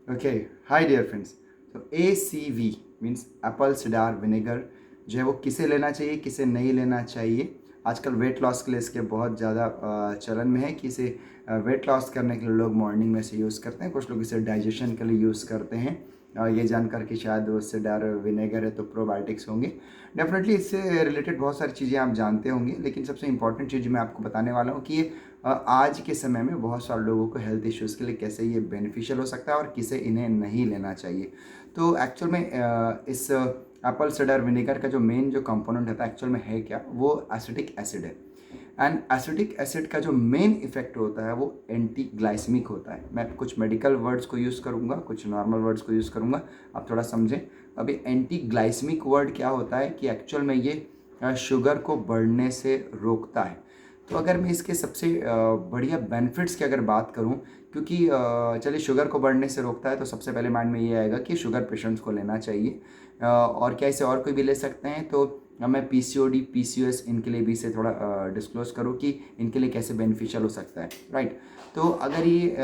Okay, hi dear friends. So ACV means Apple cedar vinegar जो है वो किसे लेना चाहिए किसे नहीं लेना चाहिए। आजकल वेट लॉस के लिए इसके बहुत ज़्यादा चलन में है कि इसे वेट लॉस करने के लिए लोग मॉर्निंग में से यूज़ करते हैं, कुछ लोग इसे डाइजेशन के लिए यूज़ करते हैं। ये जानकर कि शायद वो सिडार विनेगर है तो प्रोबायोटिक्स होंगे। डेफिनेटली इससे रिलेटेड बहुत सारी चीज़ें आप जानते होंगे, लेकिन सबसे इंपॉर्टेंट चीज़ मैं आपको बताने वाला हूँ कि ये आज के समय में बहुत सारे लोगों को हेल्थ इश्यूज़ के लिए कैसे ये बेनिफिशियल हो सकता है और किसे इन्हें नहीं लेना चाहिए। तो एक्चुअल में इस एप्पल साइडर विनेगर का जो मेन जो कंपोनेंट होता है एक्चुअल में है क्या, वो एसिटिक एसिड है। एंड एसिटिक एसिड का जो मेन इफेक्ट होता है वो एंटी ग्लाइसेमिक होता है। मैं कुछ मेडिकल वर्ड्स को यूज़ करूँगा, कुछ नॉर्मल वर्ड्स को यूज़ करूँगा, आप थोड़ा समझें। अभी एंटी ग्लाइसेमिक वर्ड क्या होता है कि एक्चुअल में ये शुगर को बढ़ने से रोकता है। तो अगर मैं इसके सबसे बढ़िया बेनिफिट्स की अगर बात करूं, क्योंकि चलिए शुगर को बढ़ने से रोकता है तो सबसे पहले माइंड में ये आएगा कि शुगर पेशेंट्स को लेना चाहिए। और क्या इसे और कोई भी ले सकते हैं, तो मैं पीसीओडी पीसीओएस इनके लिए भी इसे थोड़ा डिस्क्लोज करूं कि इनके लिए कैसे बेनिफिशियल हो सकता है, राइट। तो अगर ये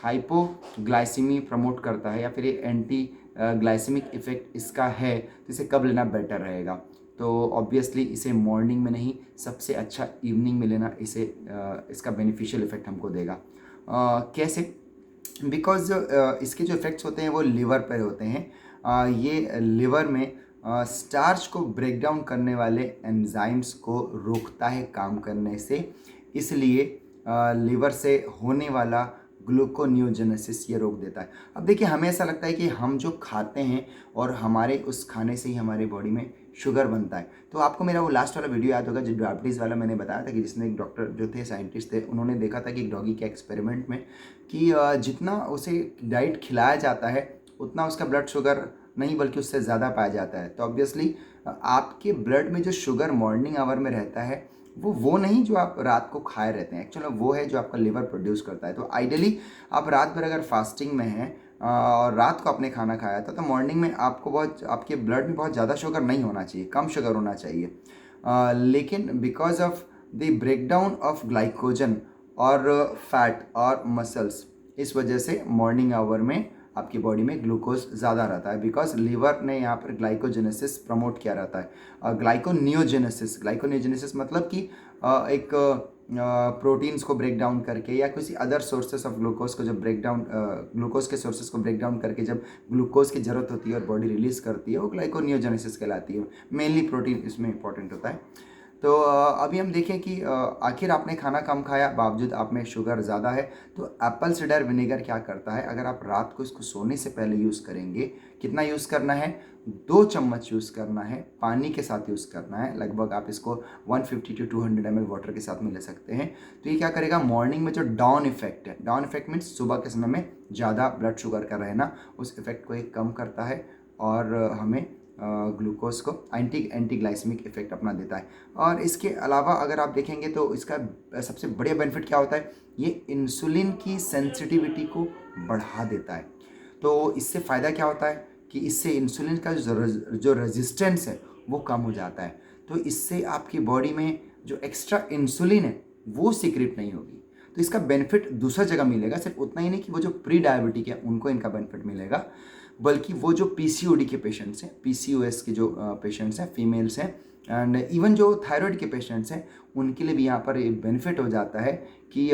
हाइपोग्लाइसीमी प्रमोट करता है या फिर ये एंटी ग्लाइसेमिक इफेक्ट इसका है, तो इसे कब लेना बेटर रहेगा? तो ऑब्वियसली इसे मॉर्निंग में नहीं, सबसे अच्छा इवनिंग में लेना इसे इसका बेनिफिशियल इफेक्ट हमको देगा। कैसे? बिकॉज इसके जो इफ़ेक्ट्स होते हैं वो लिवर पर होते हैं। ये लिवर में स्टार्च को ब्रेक डाउन करने वाले एंजाइम्स को रोकता है काम करने से, इसलिए लिवर से होने वाला ग्लूकोनियोजेनेसिस ये रोक देता है। अब देखिए, हमें ऐसा लगता है कि हम जो खाते हैं और हमारे उस खाने से ही हमारे बॉडी में शुगर बनता है। तो आपको मेरा वो लास्ट वाला वीडियो याद होगा जो डायबिटीज़ वाला मैंने बताया था कि जिसने एक डॉक्टर जो थे, साइंटिस्ट थे, उन्होंने देखा था कि एक डॉगी के एक्सपेरिमेंट में कि जितना उसे डाइट खिलाया जाता है उतना उसका ब्लड शुगर नहीं बल्कि उससे ज़्यादा पाया जाता है। तो ऑब्वियसली आपके ब्लड में जो शुगर मॉर्निंग आवर में रहता है वो नहीं जो आप रात को खाए रहते हैं, एक्चुअली वो है जो आपका लिवर प्रोड्यूस करता है। तो आइडियली आप रात भर अगर फास्टिंग में हैं और रात को आपने खाना खाया था तो मॉर्निंग में आपको बहुत, आपके ब्लड में बहुत ज़्यादा शुगर नहीं होना चाहिए, कम शुगर होना चाहिए। लेकिन because of the breakdown of glycogen और फैट और मसल्स, इस वजह से मॉर्निंग आवर में आपकी बॉडी में ग्लूकोज ज़्यादा रहता है, बिकॉज लीवर ने यहाँ पर ग्लाइकोजेनेसिस प्रमोट किया रहता है। ग्लाइकोनियोजेनेसिस मतलब कि एक प्रोटीन्स को ब्रेक डाउन करके या किसी अदर सोर्सेस ऑफ ग्लूकोज को जब ब्रेक डाउन, ग्लूकोज के सोर्सेस को ब्रेक डाउन करके जब ग्लूकोज की ज़रूरत होती है और बॉडी रिलीज़ करती है, वो ग्लाइकोनियोजेनेसिस कहलाती है। मेनली प्रोटीन इसमें इंपॉर्टेंट होता है। तो अभी हम देखें कि आखिर आपने खाना कम खाया बावजूद आप में शुगर ज़्यादा है, तो एप्पल साइडर विनेगर क्या करता है, अगर आप रात को इसको सोने से पहले यूज़ करेंगे, कितना यूज़ करना है? 2 चम्मच यूज़ करना है, पानी के साथ यूज़ करना है। लगभग आप इसको 150 to 200 ml वाटर के साथ में ले सकते हैं। तो ये क्या करेगा, मॉर्निंग में जो डाउन इफेक्ट है, डाउन इफेक्ट मीन्स सुबह के समय में ज़्यादा ब्लड शुगर का रहना, उस इफेक्ट को एक कम करता है और हमें ग्लूकोज को एंटी ग्लाइसेमिक इफेक्ट अपना देता है। और इसके अलावा अगर आप देखेंगे तो इसका सबसे बढ़िया बेनिफिट क्या होता है, ये इंसुलिन की सेंसिटिविटी को बढ़ा देता है। तो इससे फ़ायदा क्या होता है कि इससे इंसुलिन का जो रेजिस्टेंस है वो कम हो जाता है। तो इससे आपकी बॉडी में जो एक्स्ट्रा इंसुलिन है वो सीक्रेट नहीं होगी। तो इसका बेनिफिट दूसरा जगह मिलेगा। सिर्फ उतना ही नहीं कि वो जो प्री डायबिटिक है उनको इनका बेनिफिट मिलेगा, बल्कि वो जो पीसीओडी के पेशेंट्स हैं, पीसीओएस के जो पेशेंट्स हैं, फीमेल्स हैं, एंड इवन जो थायराइड के पेशेंट्स हैं, उनके लिए भी यहाँ पर ये बेनिफिट हो जाता है कि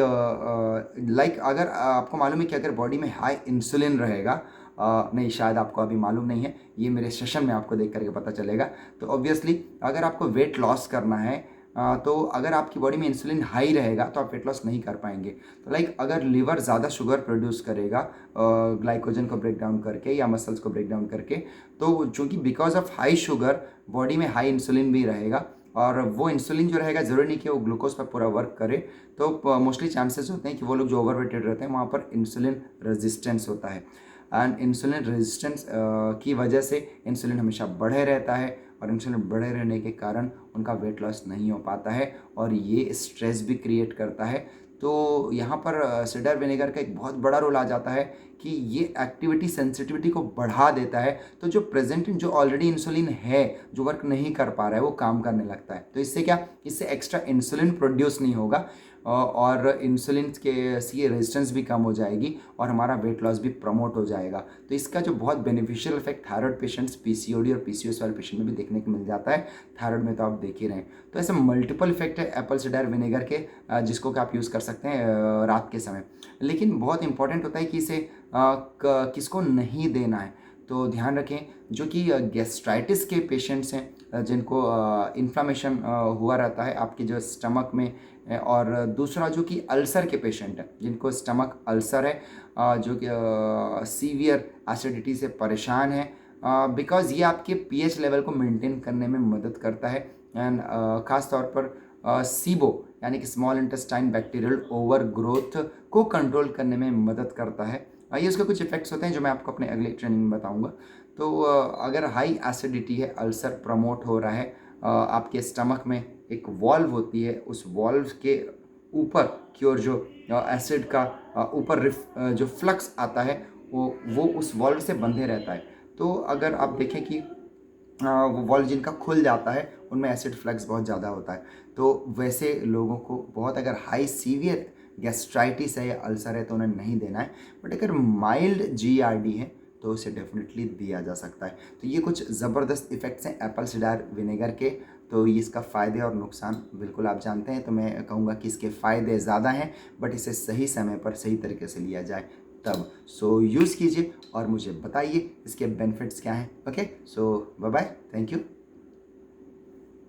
लाइक अगर आपको मालूम है कि अगर बॉडी में हाई इंसुलिन रहेगा, नहीं शायद आपको अभी मालूम नहीं है, ये मेरे सेशन में आपको देख करके पता चलेगा। तो ऑब्वियसली अगर आपको वेट लॉस करना है तो अगर आपकी बॉडी में इंसुलिन हाई रहेगा तो आप वेट लॉस नहीं कर पाएंगे। तो लाइक अगर लिवर ज़्यादा शुगर प्रोड्यूस करेगा ग्लाइकोजन को ब्रेक डाउन करके या मसल्स को ब्रेक डाउन करके, तो चूंकि because of high sugar body में हाई इंसुलिन भी रहेगा, और वो इंसुलिन जो रहेगा ज़रूरी नहीं कि वो ग्लूकोज पर पूरा वर्क करे। तो मोस्टली चांसेस होते हैं कि वो लोग जो ओवरवेटेड रहते हैं वहाँ पर इंसुलिन रेजिस्टेंस होता है। एंड इंसुलिन रेजिस्टेंस की वजह से इंसुलिन हमेशा बढ़े रहता है, और इंसुलिन बढ़े रहने के कारण उनका वेट लॉस नहीं हो पाता है, और ये स्ट्रेस भी क्रिएट करता है। तो यहाँ पर सिडर विनेगर का एक बहुत बड़ा रोल आ जाता है कि ये एक्टिविटी सेंसिटिविटी को बढ़ा देता है। तो जो प्रेजेंट जो ऑलरेडी इंसुलिन है जो वर्क नहीं कर पा रहा है वो काम करने लगता है। तो इससे क्या, इससे एक्स्ट्रा इंसुलिन प्रोड्यूस नहीं होगा, और इंसुलिन के सी रेजिस्टेंस भी कम हो जाएगी और हमारा वेट लॉस भी प्रमोट हो जाएगा। तो इसका जो बहुत beneficial effect thyroid patients, PCOD और पीसीओएस वाले पेशेंट में भी देखने को मिल जाता है। थायराइड में तो आप देख ही रहे हैं। तो ऐसे मल्टीपल इफेक्ट है एप्पल साइडर विनेगर के, जिसको कि आप यूज़ कर सकते हैं रात के समय। लेकिन बहुत इंपॉर्टेंट होता है कि इसे किसको नहीं देना है। तो ध्यान रखें, जो कि गैस्ट्राइटिस के पेशेंट्स हैं, जिनको इन्फ्लामेशन हुआ रहता है आपके जो स्टमक में, और दूसरा जो कि अल्सर के पेशेंट हैं, जिनको स्टमक अल्सर है, जो कि सीवियर एसिडिटी से परेशान है, बिकॉज ये आपके पीएच लेवल को मेंटेन करने में मदद करता है। एंड ख़ास तौर पर सीबो यानी कि small intestine bacterial over growth को कंट्रोल करने में मदद करता है। ये उसके कुछ इफेक्ट्स होते हैं जो मैं आपको अपने अगले ट्रेनिंग में बताऊंगा। तो अगर हाई एसिडिटी है, अल्सर प्रमोट हो रहा है, आपके स्टमक में एक वॉल्व होती है, उस वॉल्व के ऊपर की ओर जो एसिड का ऊपर जो फ्लक्स आता है वो उस वॉल्व से बंधे रहता है। तो अगर आप देखें कि वो वॉल्व जिनका खुल जाता है उनमें एसिड फ्लक्स बहुत ज़्यादा होता है। तो वैसे लोगों को बहुत, अगर हाई सीवियर गैस्ट्राइटिस है या अल्सर है तो उन्हें नहीं देना है। बट अगर माइल्ड जीआरडी है तो उसे डेफिनेटली दिया जा सकता है। तो ये कुछ ज़बरदस्त इफ़ेक्ट्स हैं एप्पल साइडर विनेगर के। तो ये इसका फ़ायदे और नुकसान बिल्कुल आप जानते हैं। तो मैं कहूँगा कि इसके फ़ायदे ज़्यादा हैं, बट इसे सही समय पर सही तरीके से लिया जाए तब। सो यूज़ कीजिए और मुझे बताइए इसके बेनिफिट्स क्या हैं। Okay, so bye bye, thank you.